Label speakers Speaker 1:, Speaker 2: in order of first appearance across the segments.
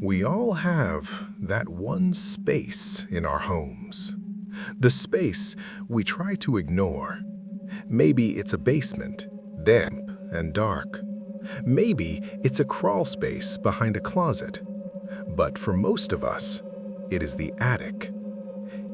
Speaker 1: We all have that one space in our homes. The space we try to ignore. Maybe it's a basement, damp and dark. Maybe it's a crawl space behind a closet. But for most of us, it is the attic.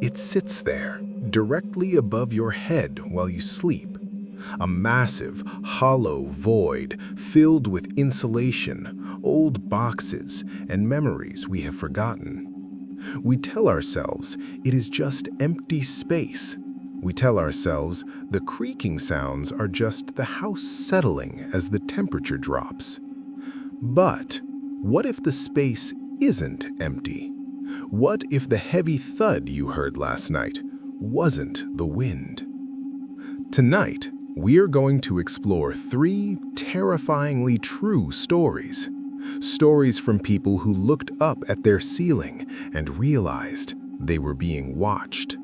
Speaker 1: It sits there, directly above your head while you sleep. A massive, hollow void filled with insulation, old boxes, and memories we have forgotten. We tell ourselves it is just empty space. We tell ourselves the creaking sounds are just the house settling as the temperature drops. But what if the space isn't empty? What if the heavy thud you heard last night wasn't the wind? Tonight, we are going to explore 3 terrifyingly true stories. Stories from people who looked up at their ceiling and realized they were being watched.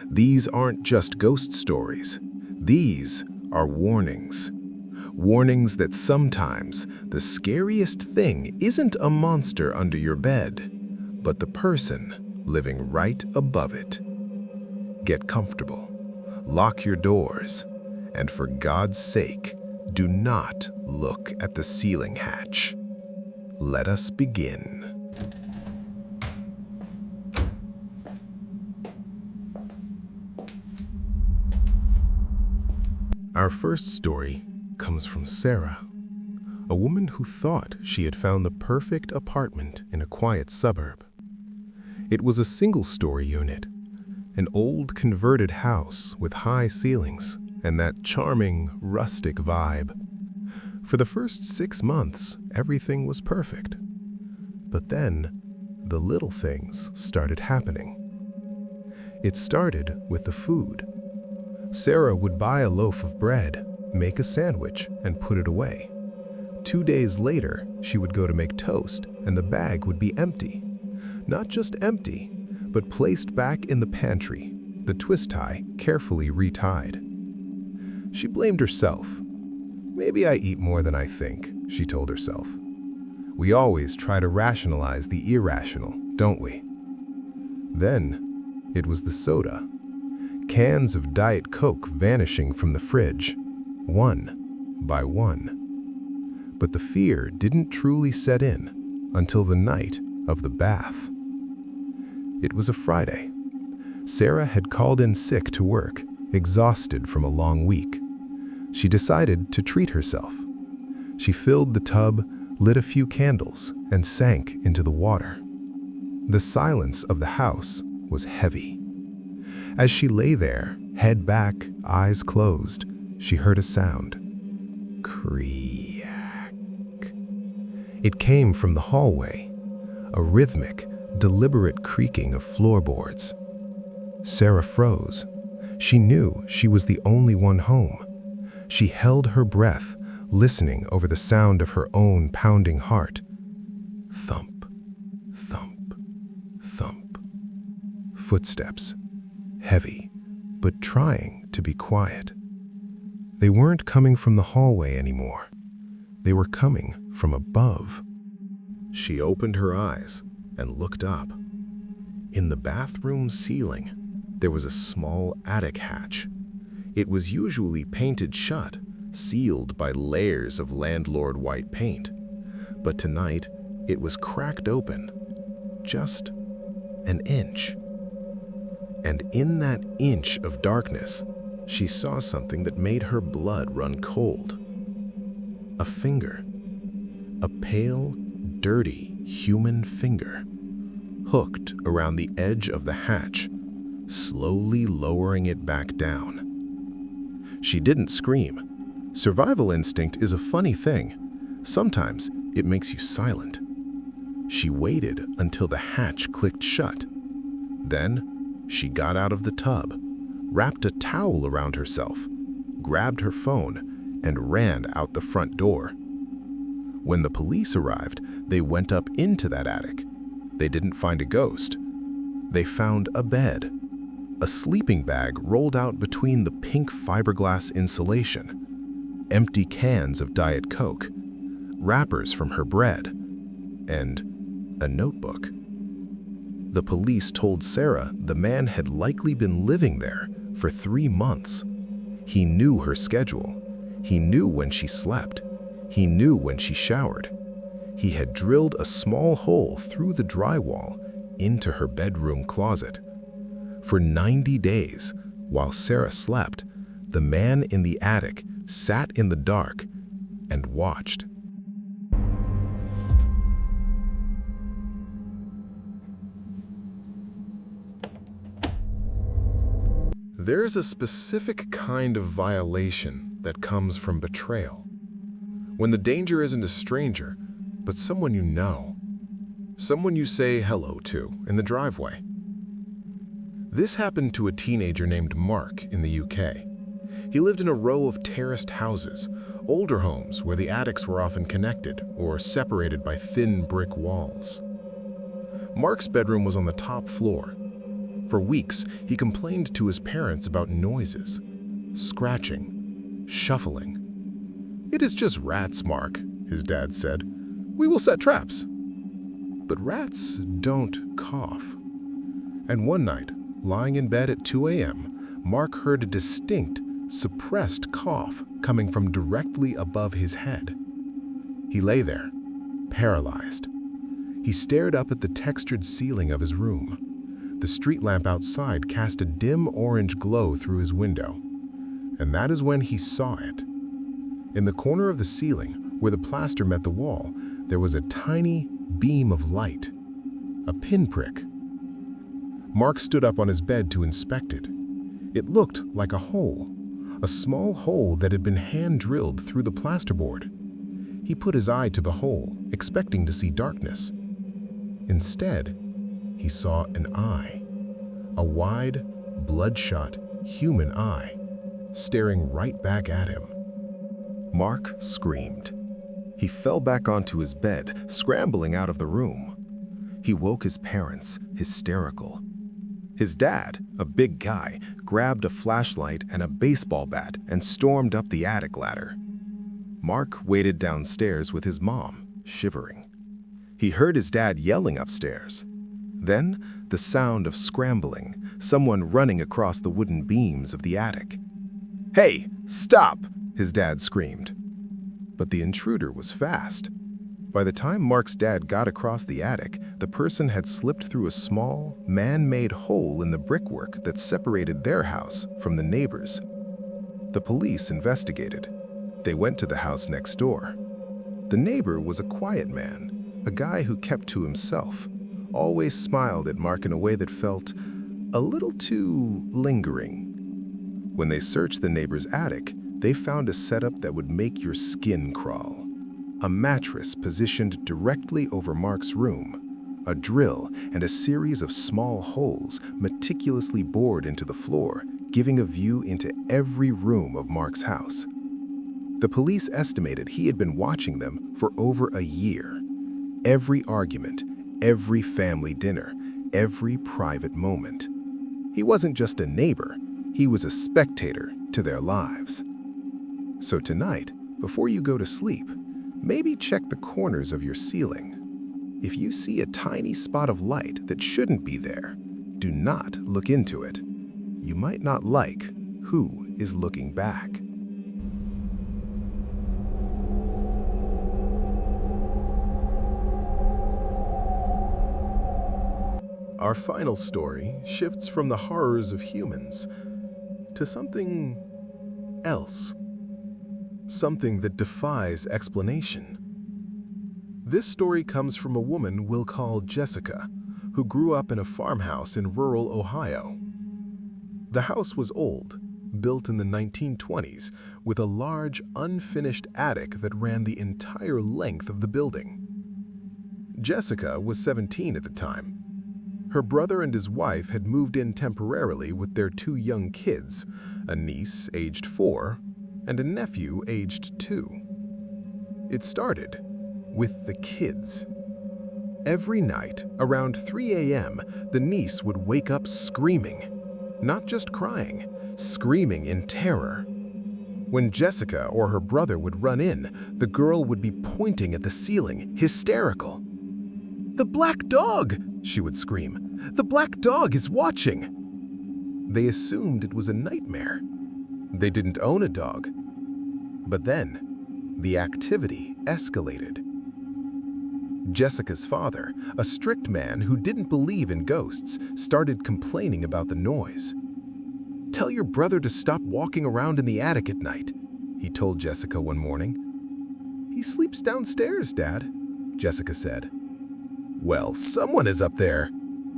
Speaker 1: These aren't just ghost stories. These are warnings. Warnings that sometimes the scariest thing isn't a monster under your bed, but the person living right above it. Get comfortable, lock your doors, and for God's sake, do not look at the ceiling hatch. Let us begin. Our first story comes from Sarah, a woman who thought she had found the perfect apartment in a quiet suburb. It was a single-story unit, an old converted house with high ceilings and that charming, rustic vibe. For the first 6 months, everything was perfect. But then, the little things started happening. It started with the food. Sarah would buy a loaf of bread, make a sandwich, and put it away. 2 days later, she would go to make toast, and the bag would be empty. Not just empty, but placed back in the pantry, the twist tie carefully retied. She blamed herself. Maybe I eat more than I think, she told herself. We always try to rationalize the irrational, don't we? Then, it was the soda. Cans of Diet Coke vanishing from the fridge, one by one. But the fear didn't truly set in until the night of the bath. It was a Friday. Sarah had called in sick to work, exhausted from a long week. She decided to treat herself. She filled the tub, lit a few candles, and sank into the water. The silence of the house was heavy. As she lay there, head back, eyes closed, she heard a sound. Creak. It came from the hallway, a rhythmic, deliberate creaking of floorboards. Sarah froze. She knew she was the only one home. She held her breath, listening over the sound of her own pounding heart. Thump, thump, thump. Footsteps, heavy, but trying to be quiet. They weren't coming from the hallway anymore. They were coming from above. She opened her eyes and looked up. In the bathroom ceiling, there was a small attic hatch. It was usually painted shut, sealed by layers of landlord white paint. But tonight, it was cracked open, just an inch. And in that inch of darkness, she saw something that made her blood run cold. A finger. A pale, dirty human finger, hooked around the edge of the hatch, slowly lowering it back down. She didn't scream. Survival instinct is a funny thing. Sometimes it makes you silent. She waited until the hatch clicked shut. Then she got out of the tub, wrapped a towel around herself, grabbed her phone, and ran out the front door. When the police arrived, they went up into that attic. They didn't find a ghost. They found a bed, a sleeping bag rolled out between the pink fiberglass insulation, empty cans of Diet Coke, wrappers from her bread, and a notebook. The police told Sarah the man had likely been living there for 3 months. He knew her schedule. He knew when she slept. He knew when she showered. He had drilled a small hole through the drywall into her bedroom closet. For 90 days, while Sarah slept, the man in the attic sat in the dark and watched. There's a specific kind of violation that comes from betrayal. When the danger isn't a stranger, but someone you know. Someone you say hello to in the driveway. This happened to a teenager named Mark in the UK. He lived in a row of terraced houses, older homes where the attics were often connected or separated by thin brick walls. Mark's bedroom was on the top floor. For weeks, he complained to his parents about noises, scratching, shuffling. "It is just rats, Mark," his dad said. "We will set traps." But rats don't cough. And one night, lying in bed at 2 a.m., Mark heard a distinct, suppressed cough coming from directly above his head. He lay there, paralyzed. He stared up at the textured ceiling of his room. The street lamp outside cast a dim orange glow through his window. And that is when he saw it. In the corner of the ceiling, where the plaster met the wall, there was a tiny beam of light, a pinprick. Mark stood up on his bed to inspect it. It looked like a hole, a small hole that had been hand-drilled through the plasterboard. He put his eye to the hole, expecting to see darkness. Instead, he saw an eye, a wide, bloodshot, human eye, staring right back at him. Mark screamed. He fell back onto his bed, scrambling out of the room. He woke his parents, hysterical. His dad, a big guy, grabbed a flashlight and a baseball bat and stormed up the attic ladder. Mark waited downstairs with his mom, shivering. He heard his dad yelling upstairs. Then, the sound of scrambling, someone running across the wooden beams of the attic. "Hey, stop!" his dad screamed. But the intruder was fast. By the time Mark's dad got across the attic, the person had slipped through a small, man-made hole in the brickwork that separated their house from the neighbors. The police investigated. They went to the house next door. The neighbor was a quiet man, a guy who kept to himself, always smiled at Mark in a way that felt a little too lingering. When they searched the neighbor's attic, they found a setup that would make your skin crawl. A mattress positioned directly over Mark's room, a drill, and a series of small holes meticulously bored into the floor, giving a view into every room of Mark's house. The police estimated he had been watching them for over a year. Every argument, every family dinner, every private moment. He wasn't just a neighbor, he was a spectator to their lives. So tonight, before you go to sleep, maybe check the corners of your ceiling. If you see a tiny spot of light that shouldn't be there, do not look into it. You might not like who is looking back. Our final story shifts from the horrors of humans to something else. Something that defies explanation. This story comes from a woman we'll call Jessica, who grew up in a farmhouse in rural Ohio. The house was old, built in the 1920s, with a large, unfinished attic that ran the entire length of the building. Jessica was 17 at the time. Her brother and his wife had moved in temporarily with their 2 young kids, a niece aged 4 and a nephew aged 2. It started with the kids. Every night, around 3 a.m., the niece would wake up screaming. Not just crying, screaming in terror. When Jessica or her brother would run in, the girl would be pointing at the ceiling, hysterical. "The black dog!" she would scream. "The black dog is watching!" They assumed it was a nightmare. They didn't own a dog. But then, the activity escalated. Jessica's father, a strict man who didn't believe in ghosts, started complaining about the noise. "Tell your brother to stop walking around in the attic at night," he told Jessica one morning. "He sleeps downstairs, Dad," Jessica said. "Well, someone is up there,"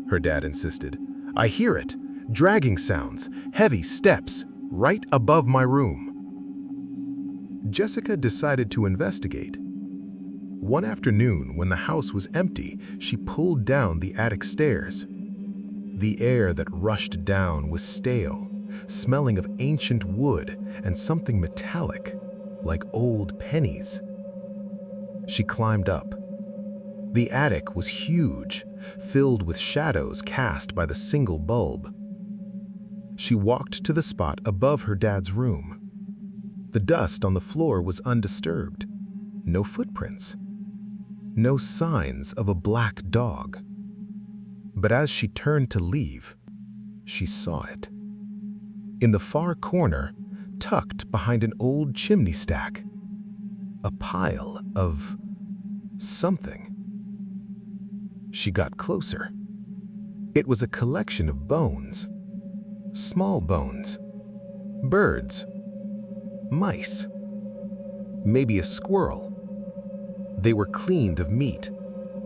Speaker 1: her dad insisted. "I hear it. Dragging sounds, heavy steps, right above my room." Jessica decided to investigate. One afternoon, when the house was empty, she pulled down the attic stairs. The air that rushed down was stale, smelling of ancient wood and something metallic, like old pennies. She climbed up. The attic was huge, filled with shadows cast by the single bulb. She walked to the spot above her dad's room. The dust on the floor was undisturbed. No footprints. No signs of a black dog. But as she turned to leave, she saw it. In the far corner, tucked behind an old chimney stack, a pile of something. She got closer. It was a collection of bones. Small bones. Birds. Mice. Maybe a squirrel. They were cleaned of meat,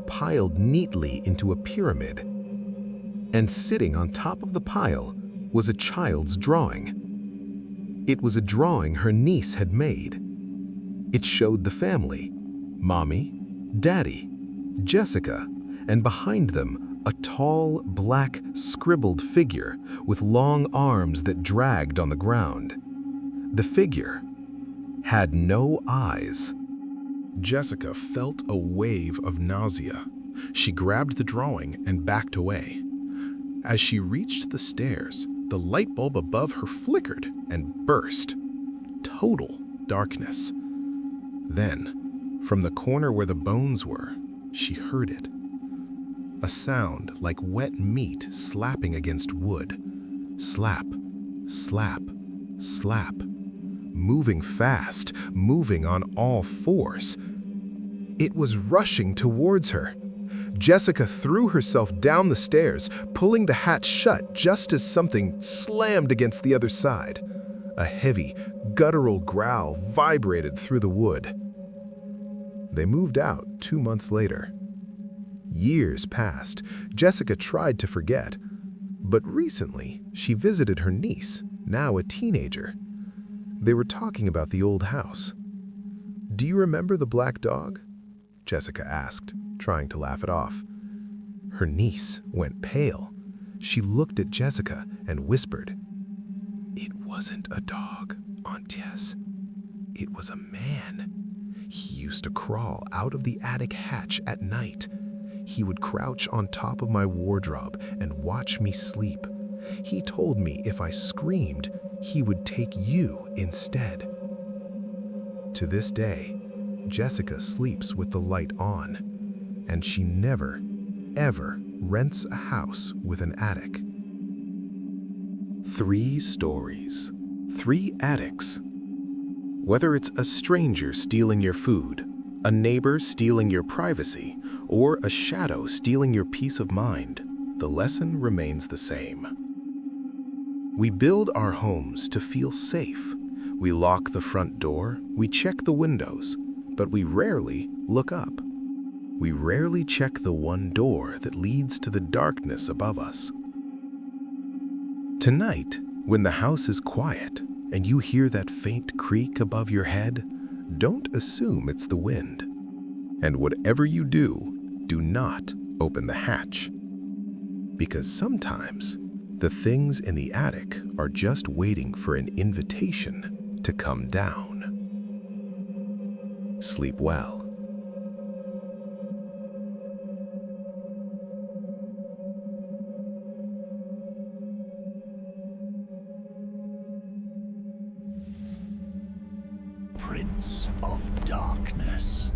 Speaker 1: piled neatly into a pyramid. And sitting on top of the pile was a child's drawing. It was a drawing her niece had made. It showed the family, Mommy, Daddy, Jessica, and behind them, a tall, black, scribbled figure with long arms that dragged on the ground. The figure had no eyes. Jessica felt a wave of nausea. She grabbed the drawing and backed away. As she reached the stairs, the light bulb above her flickered and burst. Total darkness. Then, from the corner where the bones were, she heard it. A sound like wet meat slapping against wood. Slap, slap, slap. Moving fast, moving on all fours. It was rushing towards her. Jessica threw herself down the stairs, pulling the hatch shut just as something slammed against the other side. A heavy, guttural growl vibrated through the wood. They moved out 2 months later. Years passed. Jessica tried to forget, but recently she visited her niece, now a teenager. They were talking about the old house. "Do you remember the black dog?" Jessica asked, trying to laugh it off. Her niece went pale. She looked at Jessica and whispered, "It wasn't a dog, Aunt Tess. It was a man. He used to crawl out of the attic hatch at night. He would crouch on top of my wardrobe and watch me sleep. He told me if I screamed, he would take you instead." To this day, Jessica sleeps with the light on, and she never, ever rents a house with an attic. 3 stories, 3 attics. Whether it's a stranger stealing your food, a neighbor stealing your privacy, or a shadow stealing your peace of mind, the lesson remains the same. We build our homes to feel safe. We lock the front door, we check the windows, but we rarely look up. We rarely check the one door that leads to the darkness above us. Tonight, when the house is quiet and you hear that faint creak above your head, don't assume it's the wind. And whatever you do, do not open the hatch. Because sometimes, the things in the attic are just waiting for an invitation to come down. Sleep well.
Speaker 2: Prince of Darkness.